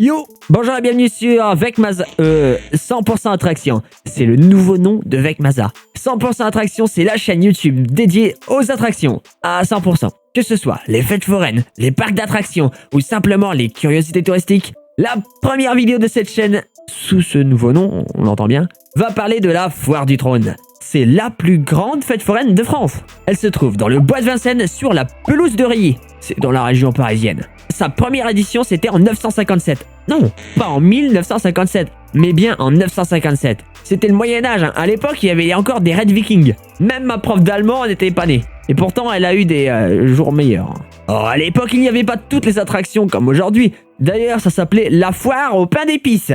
Yo, bonjour et bienvenue sur Vecmaza, 100% Attraction. C'est le nouveau nom de Vecmaza. 100% Attraction, c'est la chaîne YouTube dédiée aux attractions à 100%. Que ce soit les fêtes foraines, les parcs d'attractions ou simplement les curiosités touristiques, la première vidéo de cette chaîne, sous ce nouveau nom, on l'entend bien, va parler de la Foire du Trône. C'est la plus grande fête foraine de France. Elle se trouve dans le bois de Vincennes sur la pelouse de Rilly. C'est dans la région parisienne. Sa première édition, c'était en 957. Non, pas en 1957, mais bien en 957. C'était le Moyen-Âge, hein. À l'époque, il y avait encore des raids vikings. Même ma prof d'allemand n'était pas née. Et pourtant, elle a eu des jours meilleurs. Oh, à l'époque, il n'y avait pas toutes les attractions comme aujourd'hui. D'ailleurs, ça s'appelait la foire au pain d'épices.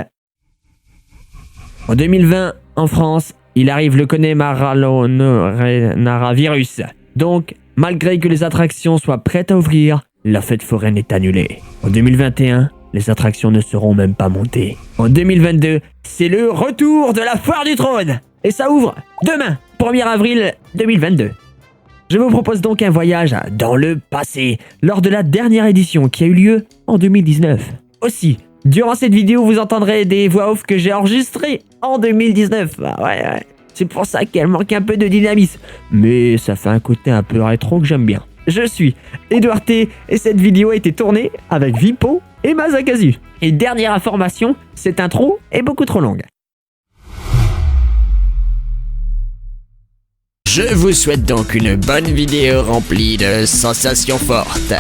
En 2020, en France, il arrive le coronavirus. Donc, malgré que les attractions soient prêtes à ouvrir, la fête foraine est annulée. En 2021, les attractions ne seront même pas montées. En 2022, c'est le retour de la Foire du Trône. Et ça ouvre demain, 1er avril 2022. Je vous propose donc un voyage dans le passé, lors de la dernière édition qui a eu lieu en 2019. Aussi, durant cette vidéo, vous entendrez des voix off que j'ai enregistrées en 2019. Ah ouais. C'est pour ça qu'elle manque un peu de dynamisme. Mais ça fait un côté un peu rétro que j'aime bien. Je suis Edouard T et cette vidéo a été tournée avec Vipo et Mazakazu. Et dernière information, cette intro est beaucoup trop longue. Je vous souhaite donc une bonne vidéo remplie de sensations fortes.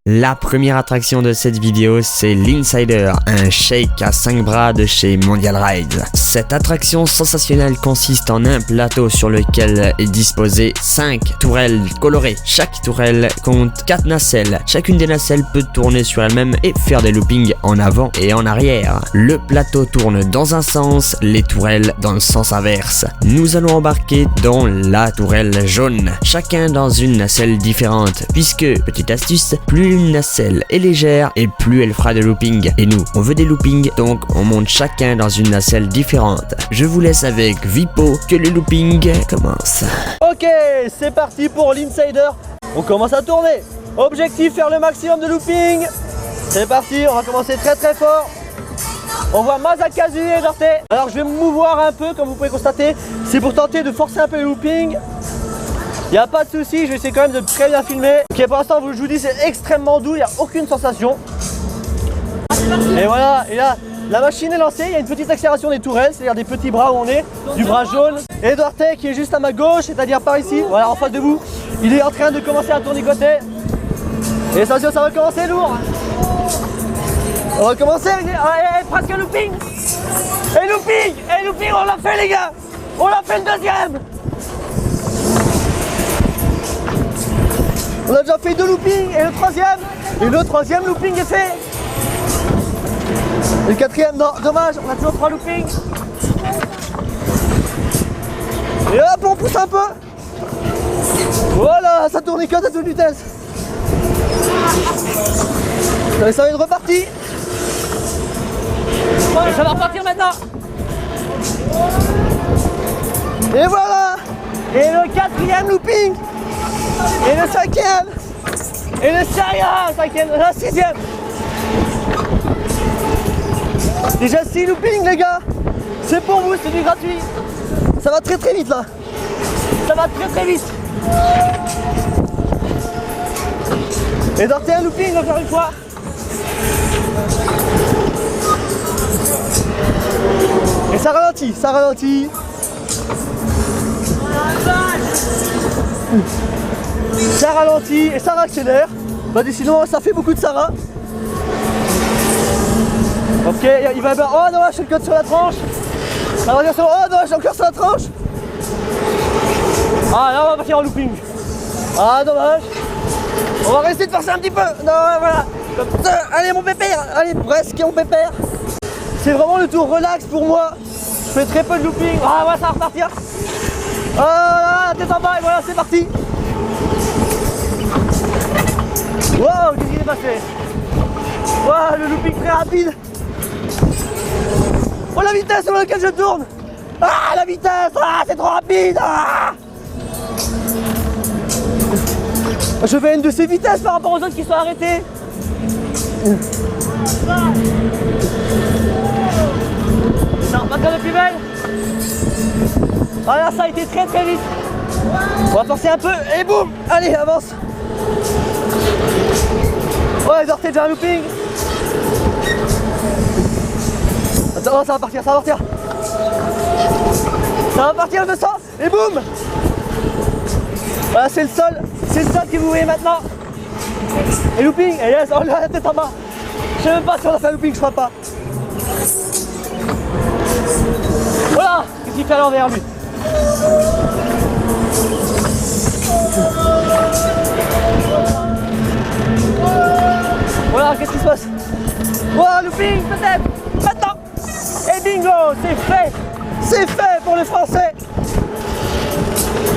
La première attraction de cette vidéo, c'est l'Insider, un shake à 5 bras de chez Mondial Rides. Cette attraction sensationnelle consiste en un plateau sur lequel est disposé 5 tourelles colorées. Chaque tourelle compte 4 nacelles. Chacune des nacelles peut tourner sur elle-même et faire des loopings en avant et en arrière. Le plateau tourne dans un sens, les tourelles dans le sens inverse. Nous allons embarquer dans la tourelle jaune, chacun dans une nacelle différente, puisque, petite astuce, plus une nacelle est légère et plus elle fera de looping. Et nous, on veut des loopings, donc on monte chacun dans une nacelle différente. Je vous laisse avec Vipo, que le looping commence. Ok, c'est parti pour l'Insider. On commence à tourner. Objectif, faire le maximum de looping. C'est parti, on va commencer très très fort. On voit Mazakazu et Dorte. Alors je vais me mouvoir un peu, comme vous pouvez constater. C'est pour tenter de forcer un peu le looping. Il n'y a pas de souci, je vais essayer quand même de très bien filmer. Ok, pour l'instant, je vous dis, c'est extrêmement doux, il n'y a aucune sensation. Et voilà, et là, la machine est lancée, il y a une petite accélération des tourelles, c'est-à-dire des petits bras où on est, du bras jaune. Et Duarte qui est juste à ma gauche, c'est-à-dire par ici, voilà, en face de vous. Il est en train de commencer à tournicoter. Et attention, ça va commencer lourd. On va commencer, allez, presque looping. Et looping, on l'a fait les gars. On l'a fait le deuxième. On a déjà fait 2 loopings et le troisième looping est fait. Et le quatrième, non, dommage, on a toujours 3 loopings. Et hop, on pousse un peu. Voilà, ça tournicote à toute vitesse. Allez, ça va être reparti. Et ça va repartir maintenant. Et voilà. Et le 4e looping. Et le 5e. Et le 5e. La 6e. Déjà 6 loopings les gars. C'est pour vous, c'est du gratuit. Ça va très très vite là. Ça va très très vite. Et dans un looping, on va faire une fois. Et ça ralentit, ça ralentit. Ça ralentit et ça accélère. Bah sinon ça fait beaucoup de Sarah. Ok, il va bien. Oh dommage, j'ai le code sur la tranche. Ça va bien sur. Oh dommage, j'ai encore sur la tranche. Ah là on va partir en looping. Ah dommage. On va rester de forcer un petit peu. Non voilà. Comme ça. Allez mon pépère. Allez presque mon pépère. C'est vraiment le tour relax pour moi. Je fais très peu de looping. Ah voilà, ça va repartir. Ah là, tête en bas et voilà, c'est parti. Wow, qu'est-ce qui est passé? Wow, le looping très rapide. Oh la vitesse sur laquelle je tourne. Ah la vitesse. Ah c'est trop rapide. Ah je fais une de ces vitesses par rapport aux autres qui sont arrêtés. Ça repart de plus belle. Voilà, ça a été très très vite. On va forcer un peu et boum. Allez, avance. Ouais, Dorté déjà un looping. Attends, oh, ça va partir, ça va partir. Ça va partir, je sens. Et boum. Voilà, c'est le sol que vous voyez maintenant. Et looping, et yes, oh là, la tête en bas. Je sais même pas si on a fait un looping, je crois pas. Voilà, qu'est-ce qu'il fait à l'envers lui? Voilà, qu'est-ce qui se passe? Voilà, looping peut-être. Maintenant. Et bingo, c'est fait. C'est fait pour les Français.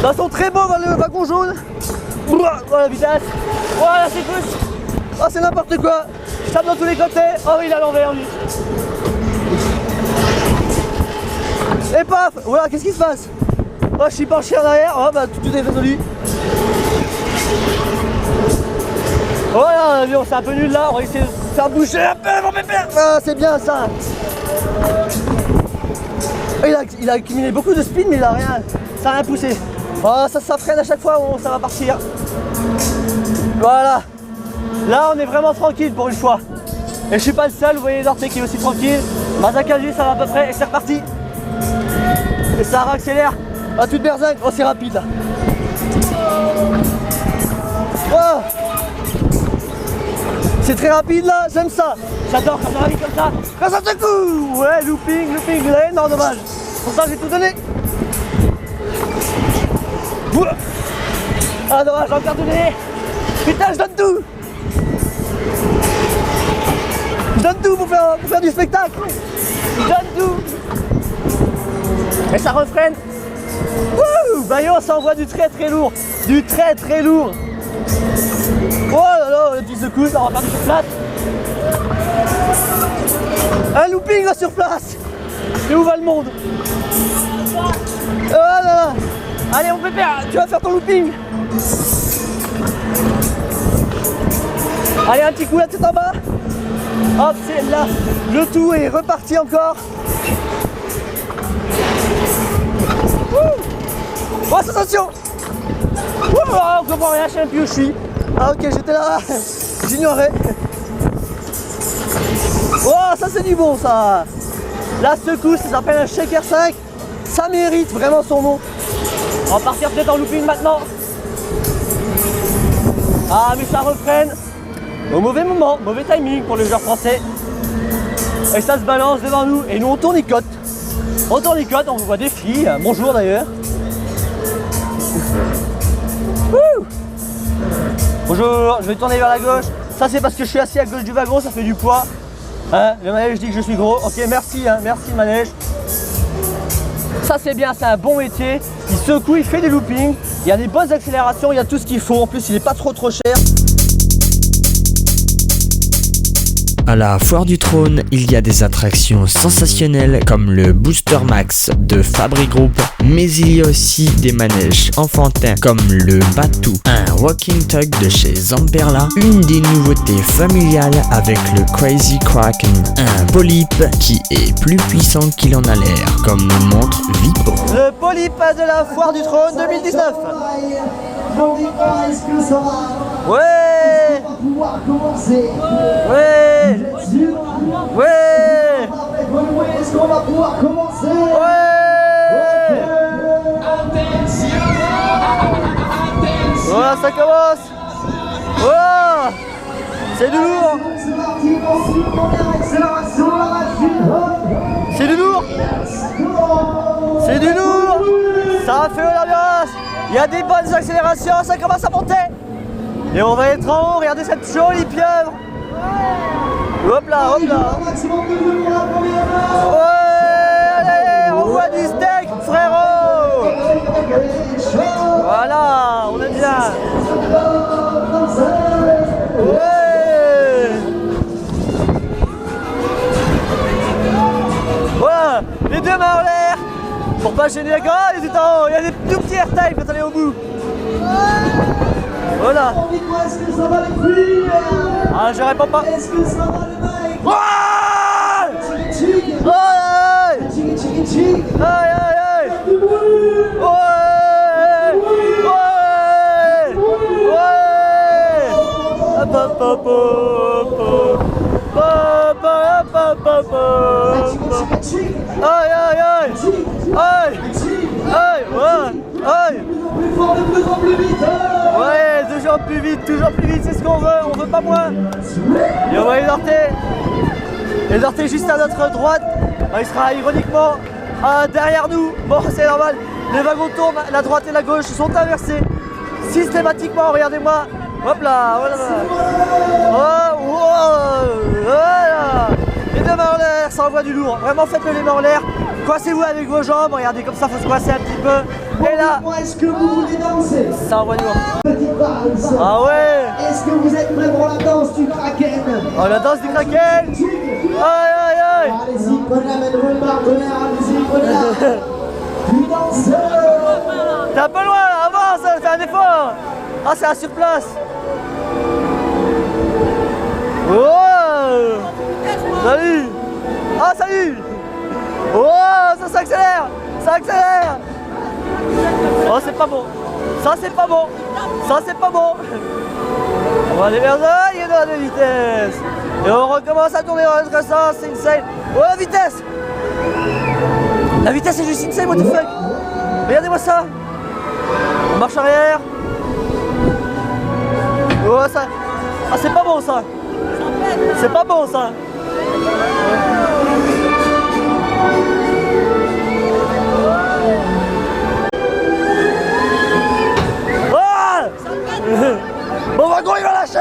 Ils sont très beaux dans le wagon jaune. Voilà la vitesse. Voilà, c'est plus. Oh, c'est n'importe quoi. Je tape dans tous les côtés. Oh, il est à l'envers lui. Et paf. Voilà, qu'est-ce qui se passe? Oh, je suis penché en arrière. Oh, bah tout est résolu. Voilà, l'avion, c'est un peu nul là. On va essayer de faire bouger un peu mon pépère. Ah, c'est bien ça. Il a accumulé beaucoup de speed, mais il a rien. Ça a rien poussé. Oh, ça freine à chaque fois où ça va partir. Voilà. Là, on est vraiment tranquille pour une fois. Et je suis pas le seul, vous voyez Dorté qui est aussi tranquille. Mazakazu, ça va à peu près, et c'est reparti. Et ça réaccélère à toute berzingue. Oh, c'est rapide là. Oh. C'est très rapide là, j'aime ça. J'adore quand ça va vite comme ça. Quand ça secoue. Ouais, looping, vous avez? Non, dommage. Pour ça, j'ai tout donné. Ah, dommage, j'ai encore donné. Putain, je donne tout. Je donne tout pour faire du spectacle. Je donne tout. Et ça refreine. Wouh, Bayo, ça envoie du très très lourd. Du très très lourd. Oh là là, les petites secousses, on va faire du sur place. Un looping là sur place. Et où va le monde? Oh là là. Allez, mon pépère, tu vas faire ton looping. Allez, un petit coup la tête en bas. Hop, c'est là. Le tout est reparti encore. Oh, sensation. Oh, on comprend rien, je sais même plus où je suis. Ah ok, j'étais là. J'ignorais. Oh, ça c'est du bon ça. La secousse, ça s'appelle un Shaker 5. Ça mérite vraiment son nom. On va partir peut-être en looping maintenant. Ah mais ça refreine. Au mauvais moment, mauvais timing pour les joueurs français. Et ça se balance devant nous. Et nous on tournicote. On tournicote, on voit des filles. Bonjour d'ailleurs. Bonjour, je vais tourner vers la gauche. Ça c'est parce que je suis assis à gauche du wagon, ça fait du poids. Hein, le manège dit que je suis gros. Ok, merci, hein, merci le manège. Ça c'est bien, c'est un bon métier. Il secoue, il fait des loopings. Il y a des bonnes accélérations, il y a tout ce qu'il faut. En plus, il n'est pas trop cher. À la Foire du Trône, il y a des attractions sensationnelles comme le Booster Max de Fabri Group, mais il y a aussi des manèges enfantins comme le Batou, un Walking Tug de chez Zamperla, une des nouveautés familiales avec le Crazy Kraken, un polype qui est plus puissant qu'il en a l'air, comme nous montre Vipo. Le polype de la Foire du Trône 2019. Ouais. Ouais. Ouais. Est-ce qu'on va pouvoir commencer? Ouais. Voilà, ça commence. Voilà. C'est du lourd. C'est du lourd. C'est du lourd. Ça fait l'ambiance. Il y a des bonnes accélérations, ça commence à monter. Et on va être en haut, regardez cette jolie pieuvre. Hop là, hop là. Ouais, allez, on voit du steak, frérot. Voilà, on est bien. Ouais. Voilà, les deux mains en l'air. Pour pas gêner la gorge, il y a des tout petits airtime quand on est au bout. Voilà. Dites-moi, est-ce que ça va les filles? Ah, je réponds pas. Est-ce que ça va les mecs? Ouais. Chic, chic. Aïe, Chic, chic, chic. aïe, aïe, aïe. Du bruit. Ouais. Ouais. Ouais. Hop, hop, hop, hop, hop. Hop, hop, hop, hop, hop. Chic, chic. Aïe, aïe, aïe. Chic, Aïe, chic. aïe, ouais, aïe. Plus fort, de plus en plus vite. Ouais, toujours plus vite, c'est ce qu'on veut, on veut pas moins. Et on va Edorté juste à notre droite, il sera ironiquement derrière nous. Bon, c'est normal, les wagons tournent, la droite et la gauche sont inversés systématiquement, regardez-moi. Hop là, voilà. Oh, wow, voilà. Les deux mains en l'air, ça envoie du lourd. Vraiment, faites-le les mains en l'air. Coincez-vous avec vos jambes, regardez comme ça, faut se coincer un petit peu. Et là, Dites-moi, est-ce que vous voulez danser? ça envoie du lourd. Petite valse. Ah ouais. Est-ce que vous êtes prêts pour la danse du Kraken? Oh, la danse du Kraken. Aïe, aïe, aïe. Allez-y, prenez-la, mettez-vous le partenaire, allez-y, prenez-la. Puis dansez. T'es un peu loin là, avance, fais un effort. Ah, c'est un sur place. Oh. Salut. Ah, salut. Oh, ça s'accélère. Ça accélère. Oh, c'est pas bon. Ça, c'est pas bon. Ça, c'est pas bon. On va aller vers là, il y a de vitesse. Et on recommence à tourner dans l'autre sens, c'est insane. Oh, la vitesse. La vitesse est juste insane, what the fuck. Regardez-moi ça. On marche arrière. Oh, ça. Ah, c'est pas bon ça. C'est pas bon ça. Ah. Mon wagon il va lâcher.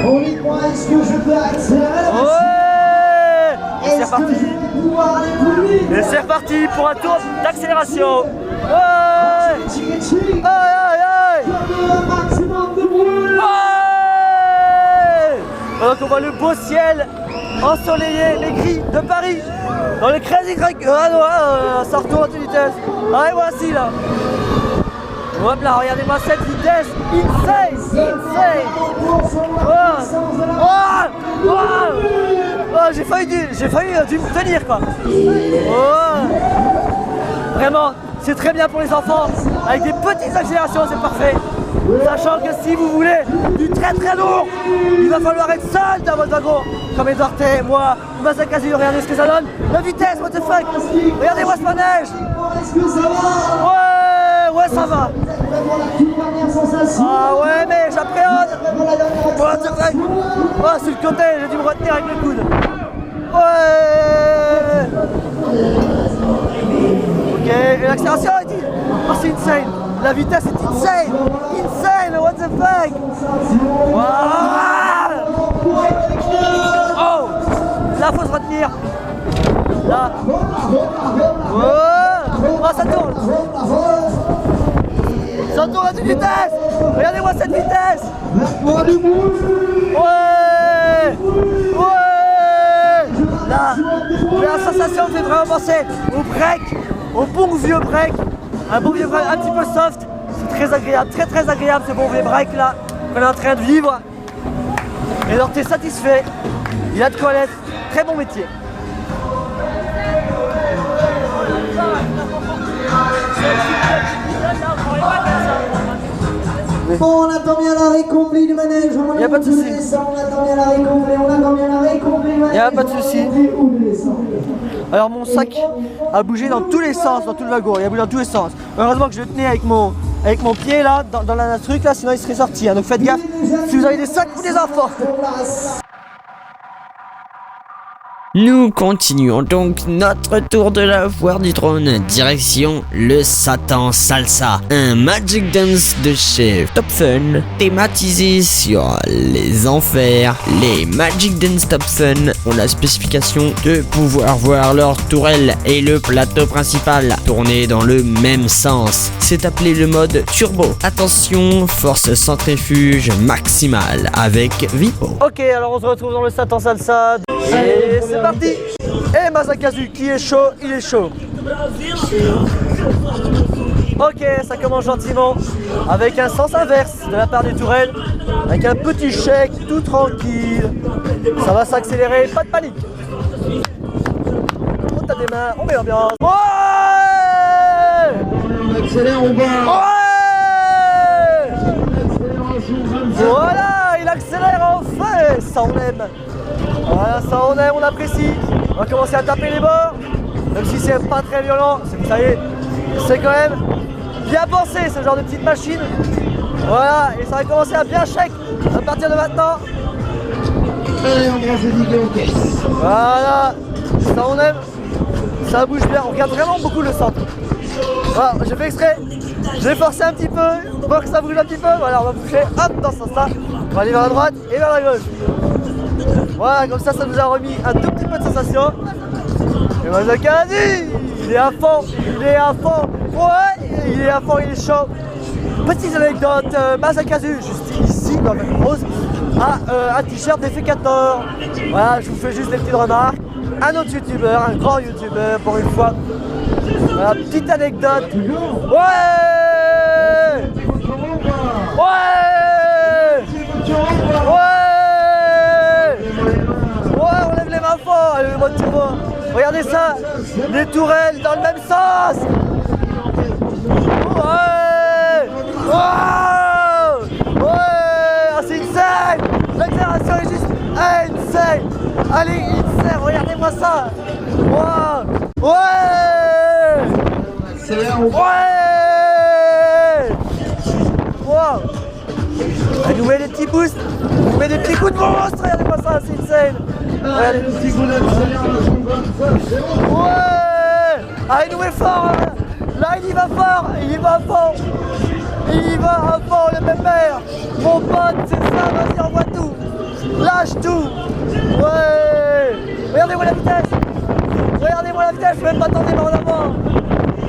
Bon, dites-moi, est-ce que je peux accélérer la machine? Ouais. Et c'est Est-ce que reparti. je vais pouvoir aller plus vite? Et c'est reparti pour un tour d'accélération. Ouais. Chic, chic. Aïe aïe aïe. Je veux un maximum de bruit. Ouais. Donc on voit le beau ciel ensoleillé, les gris de Paris. Dans les Crazy Crack. Ah non, ça retourne à toute vitesse. Allez, voici là. Hop là, regardez-moi cette vitesse. Insane. Insane. Oh, oh, oh, j'ai failli dû me tenir quoi. Oh. Vraiment, c'est très bien pour les enfants. Avec des petites accélérations, c'est parfait. Sachant que si vous voulez du très très lourd, il va falloir être seul dans votre wagon. Comme Edorté, moi, Masakazu, regardez ce que ça donne. La vitesse, what the fuck. Regardez-moi ce manège. Est-ce que ça va? Ouais, ouais, ça va. Vous êtes prêts pour la toute dernière sensation? Ah ouais, mais j'appréhende. Prêts pour la dernière What the fuck. accélération? Oh, sur le côté, j'ai dû me retenir avec le coude. Ouais. Ok, et l'accélération est dit. Oh, c'est insane. La vitesse est insane. Insane, what the fuck. Wow. Oh, là, faut se retenir. Là. Oh, ça tourne. Ça tourne à toute vitesse. Regardez-moi cette vitesse. Ouais. Ouais. Là, la sensation me fait vraiment penser au break, au bon vieux break. Un bon vieux break un petit peu soft. C'est très agréable, très très agréable ce bon vieux break là qu'on est en train de vivre. Et alors t'es satisfait. Il a de quoi l'être. Très bon métier. Bon, on attend bien l'arrêt complet du manège. Y a pas de souci. On attend bien l'arrêt complet. On attend bien l'arrêt complet du manège. Y a pas de souci. Où de descendre? Alors mon sac a bougé dans tous les sens, dans tout le wagon, il a bougé dans tous les sens. Heureusement que je le tenais avec mon pied là, dans la truc là, sinon il serait sorti. Hein. Donc faites gaffe si vous avez des sacs pour des enfants. Nous continuons donc notre tour de la foire du trône, direction le Satan Salsa, un Magic Dance de chez Top Fun, thématisé sur les enfers. Les Magic Dance Top Fun ont la spécification de pouvoir voir leur tourelle et le plateau principal tourner dans le même sens. C'est appelé le mode turbo. Attention, force centrifuge maximale avec Vipo. Ok, alors on se retrouve dans le Satan Salsa. Et c'est parti. Et Masakazu qui est chaud, il est chaud. Ok, ça commence gentiment avec un sens inverse de la part des tourelles, avec un petit chèque tout tranquille. Ça va s'accélérer, pas de panique. On tape des mains, on met l'ambiance. Ouais! On accélère, on va. Ouais! Voilà, il accélère enfin, ça on aime. Voilà, ça on aime, on apprécie. On va commencer à taper les bords, même si c'est pas très violent, c'est que ça y est, c'est quand même bien pensé ce genre de petite machine. Voilà, et ça va commencer à bien shake à partir de maintenant. Allez, on brasse les tickets en caisse. Voilà, ça on aime, ça bouge bien, on regarde vraiment beaucoup le centre. Voilà, j'ai fait exprès, j'ai forcé un petit peu, pour que ça bouge un petit peu, voilà, on va bouger, hop, dans ce sens-là, on va aller vers la droite et vers la gauche. Voilà, comme ça nous a remis un tout petit peu de sensation. Et Mazakazi, il est à fond, ouais, il est à fond, il est chaud. Petite anecdote, Mazakazu, juste ici, dans le rose, a un t-shirt Défécator. Voilà, je vous fais juste des petites remarques. Un autre youtubeur, un grand youtubeur pour une fois. Voilà, petite anecdote. Ouais! Ouais! Ouais, on lève les mains fort, allez, le mode turbo. Regardez ça, les tourelles dans le même sens. Ouais! Ouais! Ouais! Ah, c'est insane! L'accélération est juste insane! Allez, insane, regardez-moi ça! Wow! Ouais! Accélère, on va. Ouais! Wow! Elle nous met des petits boosts, elle nous met des petits coups de monstre, regardez-moi ça, c'est insane! Allez, le petit coup d'accélération comme ça, c'est bon. Ouais! Ah, il nous met fort! Hein. Là, il y va fort! Il y va à fond! Il y va à fond, le pépère! Mon pote, c'est ça, vas-y, envoie tout! Lâche tout! Ouais! Regardez-moi la vitesse! Regardez-moi la vitesse, je peux même pas tenter par en avant!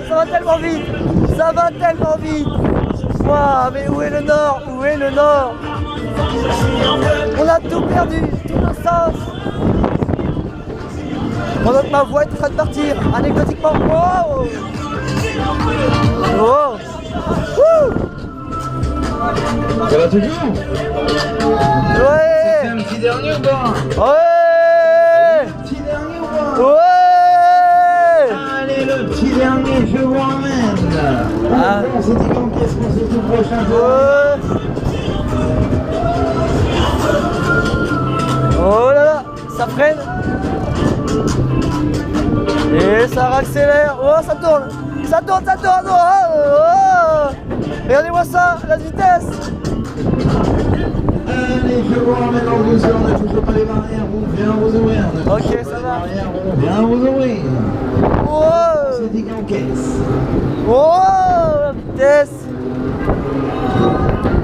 Ça va tellement vite! Ça va tellement vite! Waouh, mais où est le nord? Où est le nord? On a tout perdu, tout le sens! Pendant que ma voix est en train de partir, anecdotiquement. Wow! Wow! Wouh! Ça va toujours? Ouais! C'est un petit dernier ou pas? Ouais! Petit dernier ou pas? Ouais! Allez, le petit dernier, je vous ramène. Ah. On s'est dit qu'en caisse pour ce tout prochain tour. Ouais! Oh là là! Ça freine! Et ça accélère. Oh, ça tourne. Ça tourne, ça tourne. Oh, oh. Regardez-moi ça, la vitesse. Allez, je vous ramène en douceur, ne touchez pas les barrières, on vient vous ouvrir. Ne touchez Ok, pas ça les va. barrières, on vient vous ouvrir. Oh, C'est dit qu'en caisse. oh, la vitesse.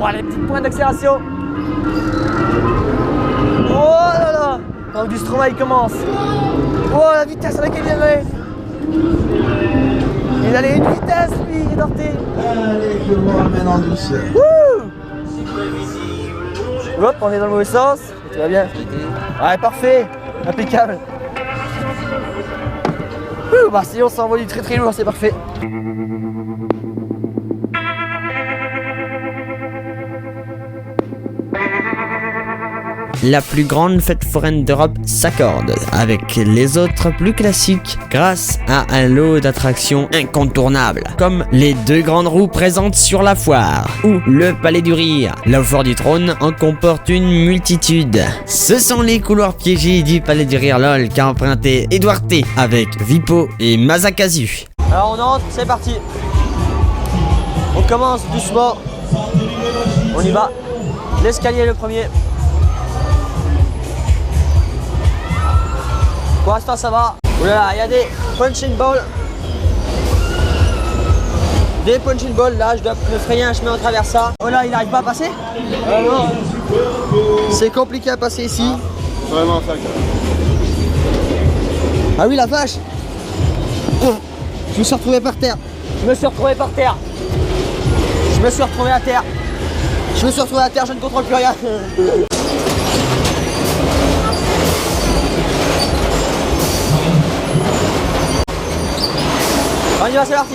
Oh, les petites pointes d'accélération. Oh là là. Donc du Stromae commence. Oh, la vitesse à laquelle il allait. Il allait une vitesse, lui, Dorté. Allez, je vous ramène en douceur. Wouh! Hop, on est dans le mauvais sens. Tout va bien. Ouais, parfait. Impeccable. Ouh, bah si on s'envoie du très très lourd, c'est parfait. La plus grande fête foraine d'Europe s'accorde avec les autres plus classiques grâce à un lot d'attractions incontournables comme les 2 grandes roues présentes sur la foire ou le Palais du Rire. La foire du trône en comporte une multitude. Ce sont les couloirs piégés du Palais du Rire LOL qu'a emprunté Edouard T avec Vipo et Mazakazu. Alors on entre, c'est parti. On commence doucement. On y va. L'escalier le premier. Pour l'instant ça va. Oulala, il y a des punching balls. Des punching balls, là je dois me frayer un chemin en travers ça. Oh là, il n'arrive pas à passer? Non. C'est compliqué à passer ici. Vraiment ça. Ah oui, la vache. Je me suis retrouvé par terre. Je me suis retrouvé par terre. Je me suis retrouvé à terre. Je me suis retrouvé à terre, je ne contrôle plus rien. On y va, c'est parti.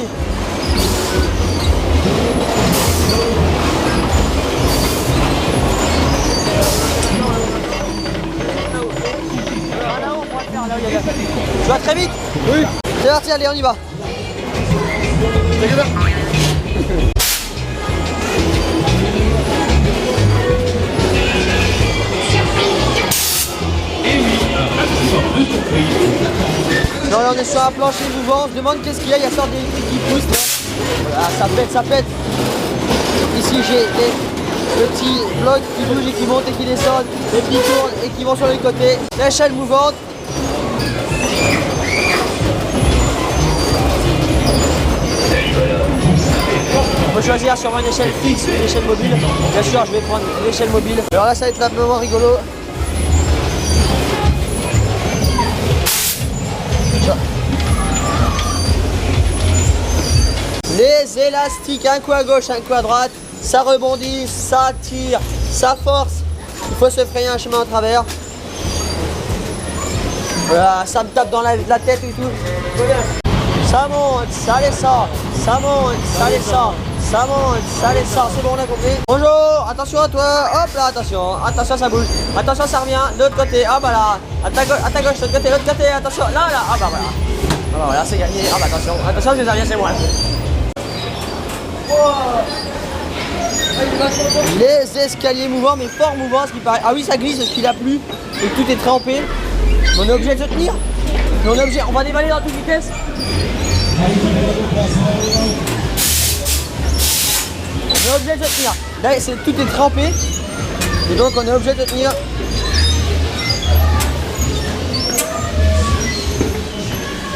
vas très vite? Oui. C'est parti, allez, on y va. Non, là, on est sur un plancher mouvant. Je demande qu'est-ce qu'il y a. Il y a sorte d'électrique qui pousse. Là. Voilà, ça pète, ça pète. Ici, j'ai le petit bloc qui bouge et qui monte et qui descend, et qui tourne et qui vont sur les côtés. L'échelle mouvante. On peut choisir sur une échelle fixe ou une échelle mobile. Bien sûr, je vais prendre l'échelle mobile. Alors là, ça va être un moment rigolo. Les élastiques, un coup à gauche, un coup à droite, ça rebondit, ça tire, ça force. Il faut se frayer un chemin en travers. Voilà, ça me tape dans la tête et tout. Ça monte, ça descend, ça monte, ça descend, ça monte, ça descend. C'est bon, on a compris. Bonjour, attention à toi. Hop là, attention, attention, ça bouge. Attention, ça revient de l'autre côté. Ah bah là, à ta gauche, de l'autre côté, attention. Là, là, ah bah voilà. Ah bah voilà, c'est gagné. Ah bah attention, attention, ça vient, c'est moi. Les escaliers mouvants, mais fort mouvants, ce qui paraît. Ah oui, ça glisse parce qu'il a plu et que tout est trempé. On est obligé de se tenir. Mais on va dévaler dans toute vitesse. On est obligé de se tenir. Là, tout est trempé. Et donc, on est obligé de tenir.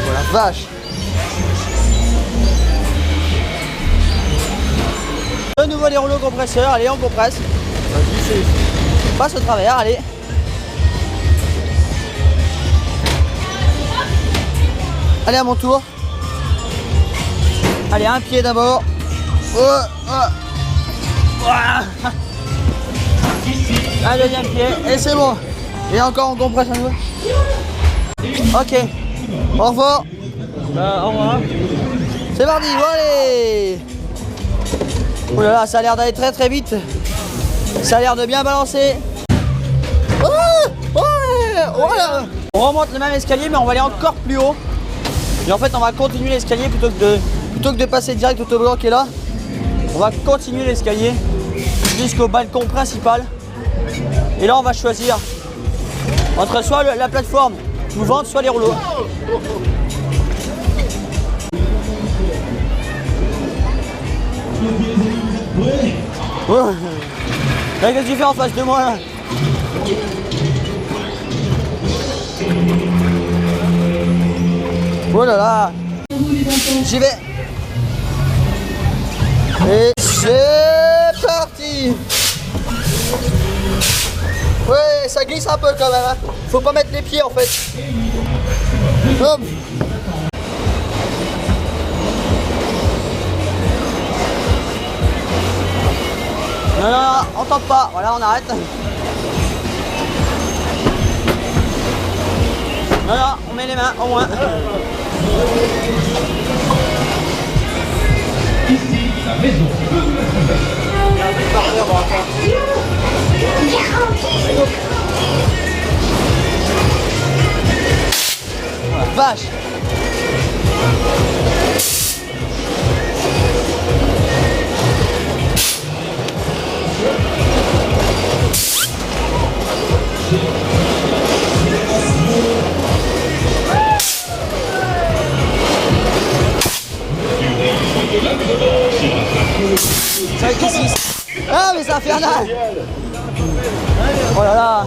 Oh la vache. De nouveau les rouleaux compresseurs, allez on compresse. Passe au travers, allez. Allez à mon tour. Allez, un pied d'abord. Un deuxième pied, et c'est bon. Et encore on compresse un peu. Ok. Au revoir. Au revoir. C'est parti, bon, allez. Oh là là, ça a l'air d'aller très très vite. Ça a l'air de bien balancer. On remonte le même escalier, mais on va aller encore plus haut. Et en fait, on va continuer l'escalier plutôt que de passer direct au toboggan qui est là. On va continuer l'escalier jusqu'au balcon principal. Et là, on va choisir entre soit la plateforme mouvante, soit les rouleaux. Qu'est-ce que tu fais en face de moi là? Oh là là. J'y vais. Et c'est parti. Ouais, ça glisse un peu quand même, hein. Faut pas mettre les pieds en fait. Hop. Non, non, non, on tente pas. Voilà, on arrête. Non, non, on met les mains au moins. Oh la vache. Ça va être ici. Ah mais c'est infernal. Oh là là.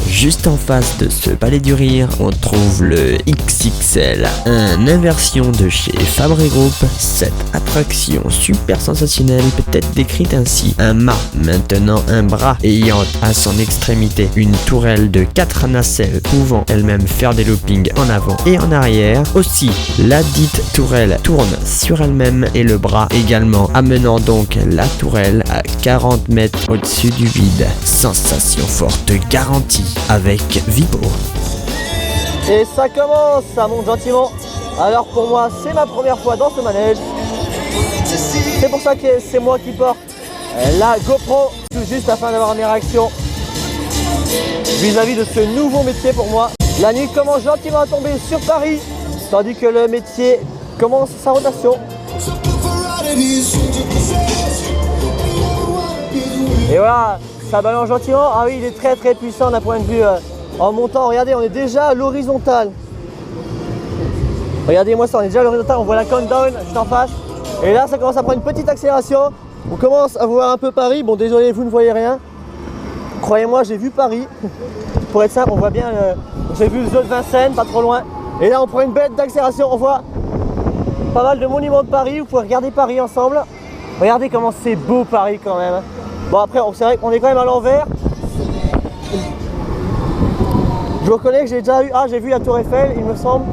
Juste en face de ce palais du rire, on trouve le XXL, un inversion de chez Fabre & Group. Cette attraction super sensationnelle peut être décrite ainsi: un mât maintenant un bras ayant à son extrémité une tourelle de 4 nacelles pouvant elle-même faire des loopings en avant et en arrière. Aussi, la dite tourelle tourne sur elle-même et le bras également, amenant donc la tourelle à 40 mètres au-dessus du vide. Sensation forte garantie avec Vibo. Et ça commence, ça monte gentiment. Alors pour moi, c'est ma première fois dans ce manège. C'est pour ça que c'est moi qui porte la GoPro, tout juste afin d'avoir mes réactions vis-à-vis de ce nouveau métier pour moi. La nuit commence gentiment à tomber sur Paris, tandis que le métier commence sa rotation. Et voilà, ça balance gentiment. Ah oui, il est très très puissant d'un point de vue en montant. Regardez, on est déjà à l'horizontale. Regardez-moi ça, on est déjà à l'horizontale, on voit la countdown juste en face. Et là, ça commence à prendre une petite accélération. On commence à voir un peu Paris. Bon, désolé, vous ne voyez rien. Croyez-moi, j'ai vu Paris. Pour être simple, on voit bien, j'ai vu le zoo de Vincennes, pas trop loin. Et là, on prend une bête d'accélération. On voit pas mal de monuments de Paris. Vous pouvez regarder Paris ensemble. Regardez comment c'est beau Paris quand même. Bon, après, c'est vrai qu'on est quand même à l'envers. Je reconnais que j'ai déjà eu... Ah, j'ai vu la Tour Eiffel, il me semble.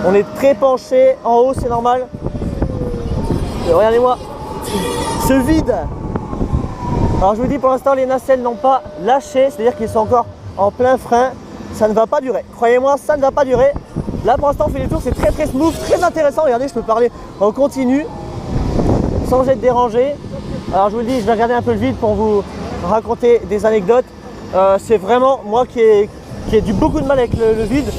On est très penché en haut, c'est normal. Regardez-moi ce vide. Alors je vous dis, pour l'instant les nacelles n'ont pas lâché, c'est-à-dire qu'ils sont encore en plein frein. Ça ne va pas durer, croyez-moi, ça ne va pas durer. Là pour l'instant on fait des tours, c'est très très smooth, très intéressant. Regardez, je peux parler en continu sans être dérangé. Alors je vous le dis, je vais regarder un peu le vide pour vous raconter des anecdotes. C'est vraiment moi qui ai beaucoup de mal avec le vide.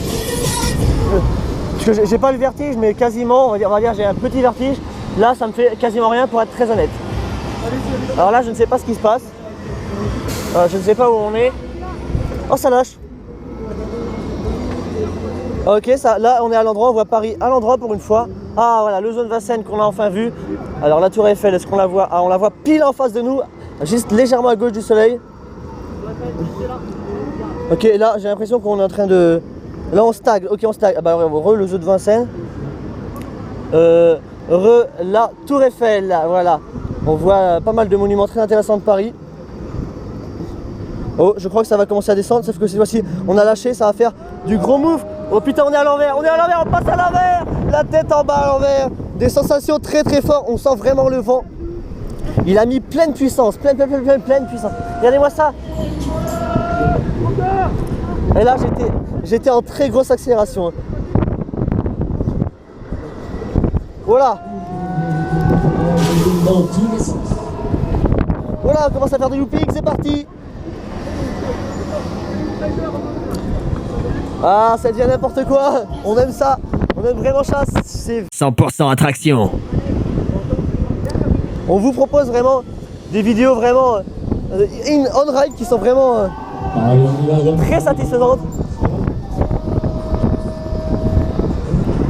Parce que j'ai pas le vertige, mais quasiment, on va dire j'ai un petit vertige. Là, ça me fait quasiment rien pour être très honnête. Alors là, je ne sais pas ce qui se passe. Je ne sais pas où on est. Oh, ça lâche. Ok, ça, là, on est à l'endroit, on voit Paris à l'endroit pour une fois. Ah, voilà, le zoo de Vincennes qu'on a enfin vu. Alors, la Tour Eiffel, est-ce qu'on la voit? Ah, on la voit pile en face de nous, juste légèrement à gauche du soleil. Ok, là, j'ai l'impression qu'on est en train de... Là on stagne, ok on stagne. Ah bah le zoo de Vincennes. La Tour Eiffel, là, voilà. On voit pas mal de monuments très intéressants de Paris. Oh, je crois que ça va commencer à descendre, sauf que cette fois-ci on a lâché, ça va faire du gros move. Oh putain, on est à l'envers, on passe à l'envers. La tête en bas à l'envers. Des sensations très très fortes, on sent vraiment le vent. Il a mis pleine puissance, pleine puissance. Regardez-moi ça. Et là j'étais en très grosse accélération. Voilà. Voilà, on commence à faire du looping, c'est parti. Ah, ça devient n'importe quoi. On aime ça. On aime vraiment ça. C'est 100% attraction. On vous propose vraiment des vidéos vraiment on-ride qui sont vraiment très satisfaisantes.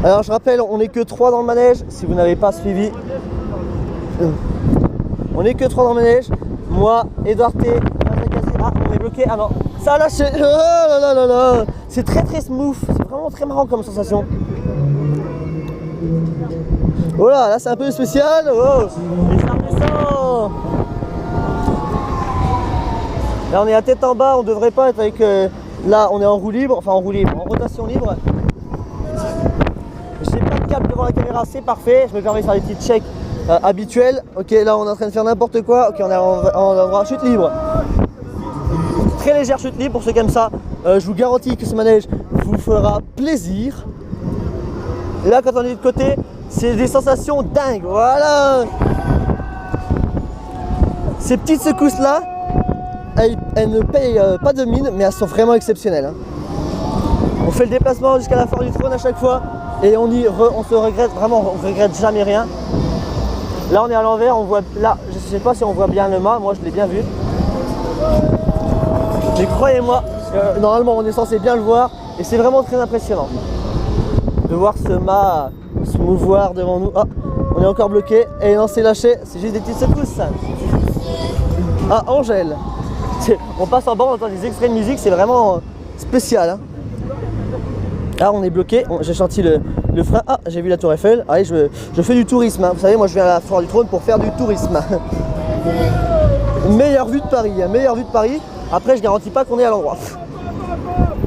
Alors je rappelle, on n'est que 3 dans le manège, si vous n'avez pas suivi. On n'est que 3 dans le manège. Moi, Edouard T, ah, on est bloqué, ah non, ça a lâché. Oh là là là. C'est très très smooth, c'est vraiment très marrant comme sensation. Voilà, là c'est un peu spécial. Oh, les armes du sang. Là on est à tête en bas, on devrait pas être avec... là on est en roue libre, enfin en roue libre, en rotation libre. J'ai pas de câble devant la caméra, c'est parfait. Je me permets de faire des petits checks habituels. Ok, là on est en train de faire n'importe quoi. Ok, on est en chute libre. Très légère chute libre pour ceux qui aiment ça. Je vous garantis que ce manège vous fera plaisir. Et là quand on est de côté, c'est des sensations dingues. Voilà. Ces petites secousses là, elles ne payent pas de mine, mais elles sont vraiment exceptionnelles. Hein. On fait le déplacement jusqu'à la Foire du Trône à chaque fois et on se regrette vraiment, on regrette jamais rien. Là on est à l'envers, on voit là, je sais pas si on voit bien le mât, moi je l'ai bien vu. Mais croyez-moi, normalement on est censé bien le voir et c'est vraiment très impressionnant de voir ce mât se mouvoir devant nous. Ah, on est encore bloqué et non c'est lâché, c'est juste des petites secousses. Ah, Angèle. On passe en bas, on entend des extraits de musique, c'est vraiment spécial. Hein. Là on est bloqué, j'ai senti le frein. Ah, j'ai vu la Tour Eiffel. Allez, je fais du tourisme. Hein. Vous savez, moi je viens à la Foire du Trône pour faire du tourisme. Meilleure vue de Paris, hein. Meilleure vue de Paris. Après, je garantis pas qu'on est à l'endroit.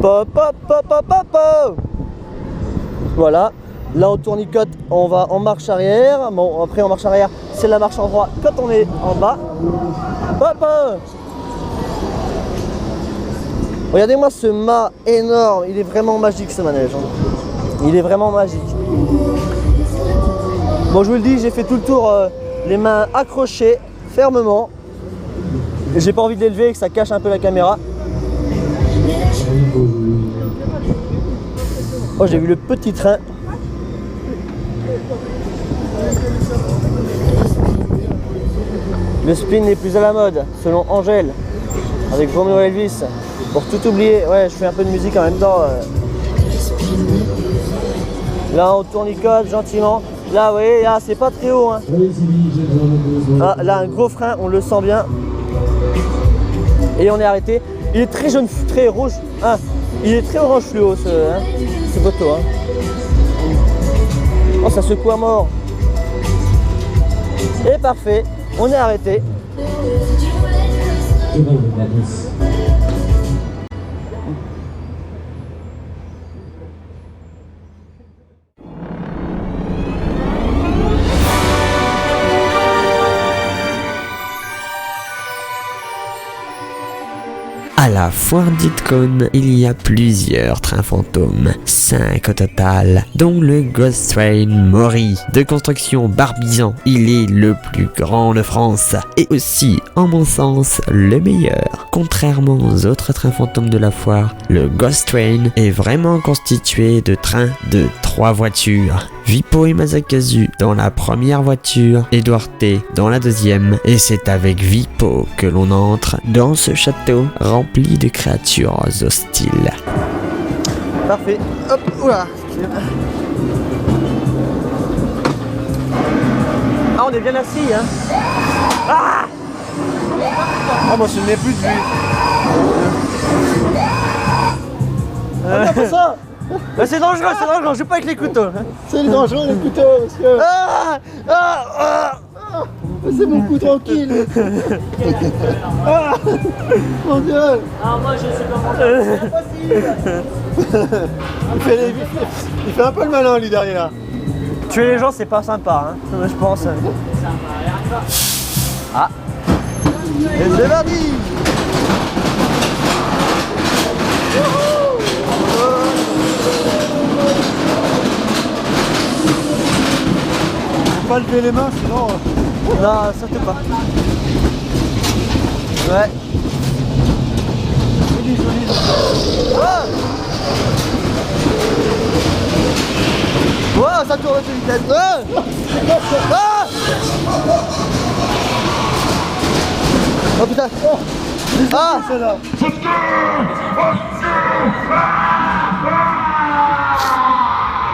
Pop, pop, pop, pop, pop, pop. Voilà. Là on tournicote, on va en marche arrière. Bon, après en marche arrière, c'est la marche en droit quand on est en bas. Hop, hop. Regardez-moi ce mât énorme, il est vraiment magique ce manège. Hein. Il est vraiment magique. Bon, je vous le dis, j'ai fait tout le tour, les mains accrochées fermement. Et j'ai pas envie de l'élever et que ça cache un peu la caméra. Oh, j'ai vu le petit train. Le spin n'est plus à la mode, selon Angèle, avec Romeo Elvis. Pour tout oublier, ouais, je fais un peu de musique en même temps. Là, on tournicote gentiment. Là, vous voyez, là, c'est pas très haut. Hein. Ah, là, un gros frein, on le sent bien. Et on est arrêté. Il est très jaune, très rouge. Ah, il est très orange fluo, ce poteau. Hein. Oh, ça secoue à mort. Et parfait, on est arrêté. À la foire d'Itcon, il y a plusieurs trains fantômes, 5 au total, dont le Ghost Train Maury, de construction Barbizon. Il est le plus grand de France, et aussi, en mon sens, le meilleur. Contrairement aux autres trains fantômes de la foire, le Ghost Train est vraiment constitué de trains de 3 voitures. Vipo et Masakazu dans la première voiture et Duarte dans la deuxième. Et c'est avec Vipo que l'on entre dans ce château rempli de créatures hostiles. Parfait. Hop, oula. Ah, on est bien assis, hein. Ah, oh, moi, je ne mets plus de vue. Pas ça. C'est dangereux, je joue pas avec les couteaux. C'est dangereux les couteaux, monsieur. Laissez-moi coup tranquille. Mon Dieu. Ah, moi je sais comment Il fait un peu le malin lui derrière. Tuer les gens, c'est pas sympa, hein, je pense. Ah. Et c'est parti. Faut pas lever les mains sinon. Non, surtout pas. Ouais. Joli, joli. Ah, wow, ça tourne à toute vitesse. Ah, ah, oh putain. Ah, Celle-là.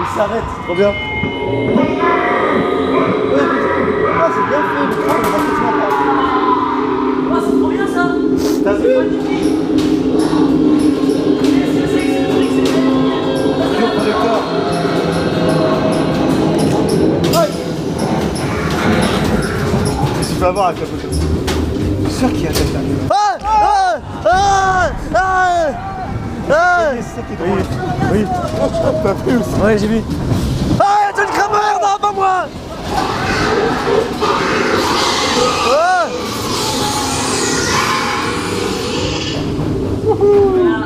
Il s'arrête, trop bien. Ah, c'est bien fait, le train, on va parfaitement pas. oh, c'est trop bien ça. T'as vu? Dur pour le corps. Aïe. Qu'est-ce que tu peux avoir avec la photo? Je suis sûr qu'il y a quelqu'un. Ah, ah, ah, ah, ah. C'est ça qui est drôle. Oui. T'as vu aussi? Ouais, j'ai vu. Ah, y'a une crameur, non, pas moi. Ah.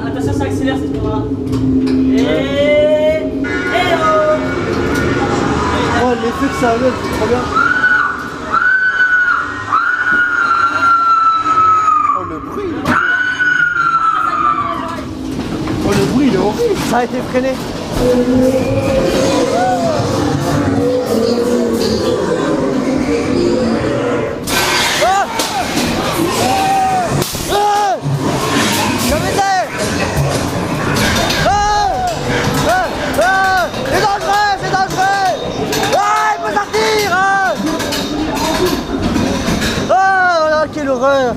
Attention, ça accélère cette fois-là. Et oh. Oh, l'effet que ça avait, c'est trop bien. Oh, le bruit. Oh, le bruit, il est horrible. Ça a été freiné. Ah. Ah. Comme était. Ah. Ah. Ah. C'est dangereux, c'est dangereux. Ah, il faut sortir. Ah. Oh, quelle horreur.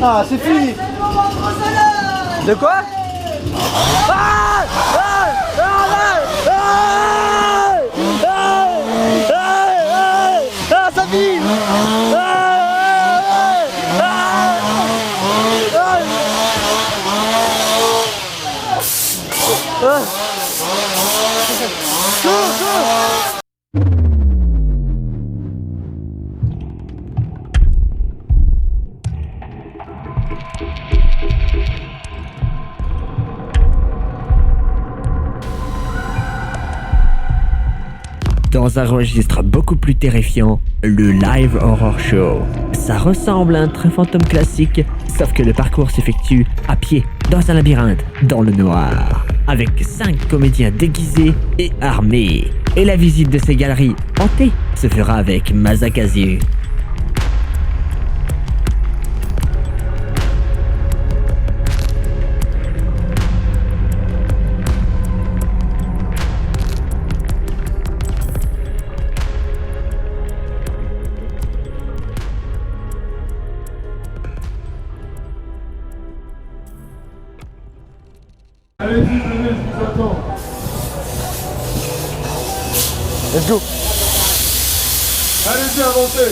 Ah, c'est fini. De quoi? Ah. Ah. Ah. Ah. Ah. Ah. Ah, ça vit. Ah. Ah. Ah. Ah. Cours, cours. dans un registre beaucoup plus terrifiant, le Live Horror Show. Ça ressemble à un train fantôme classique, sauf que le parcours s'effectue à pied, dans un labyrinthe, dans le noir, avec 5 comédiens déguisés et armés. Et la visite de ces galeries hantées se fera avec Masakazu. Allez-y, venez, je vous attends. Let's go. Allez-y, avancez.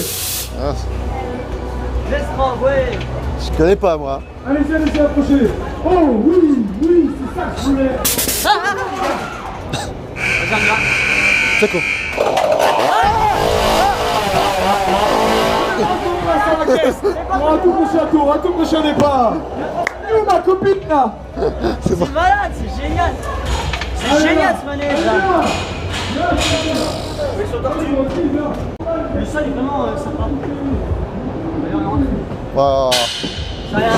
Laisse-moi, ouais. Je connais pas moi. Allez-y, allez-y, approchez. Oh, oui, oui, c'est ça que je voulais. C'est quoi? Retourne la caisse. Un tout prochain tour, un tout prochain départ. Où ma copine là? C'est malade, c'est génial. C'est génial ce manège là. Ils sont tortues. Le sol est vraiment sympa. Allez, on rentre. Wow. Ça a l'air.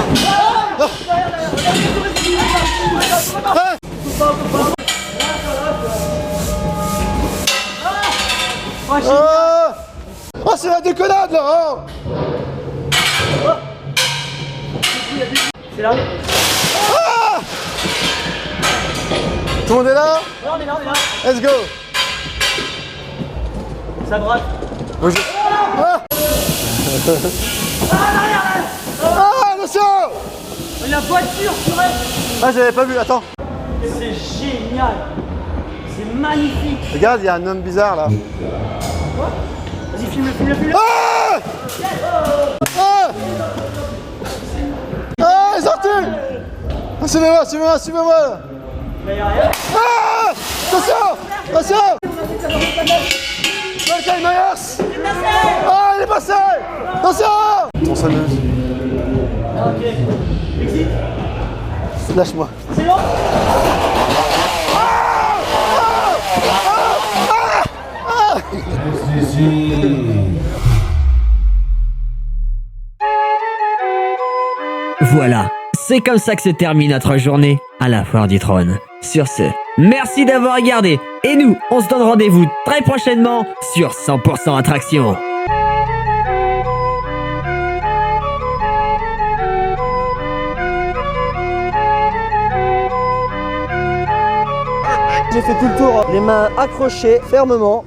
Oh, génial. Oh, c'est la déconnade là. C'est là. Tout le monde est là? Ouais, on est là, on est là. Let's go. Ça braque. Ah, attention. La voiture, purée. Ah, j'avais pas vu, attends. C'est génial. C'est magnifique. Regarde, il y a un homme bizarre là. Vas-y, filme-le. Ah! Ah! Ah, il est sorti! Ah, suivez-moi! Là, y'a rien. Ah! Attention! Michael Myers! Ah, il est passé! Attention! Tronçonneuse. Ok. Exit. Lâche-moi. C'est long. Voilà, c'est comme ça que se termine notre journée à la Foire du Trône. Sur ce, merci d'avoir regardé et nous, on se donne rendez-vous très prochainement sur 100% Attraction. J'ai fait tout le tour, les mains accrochées fermement.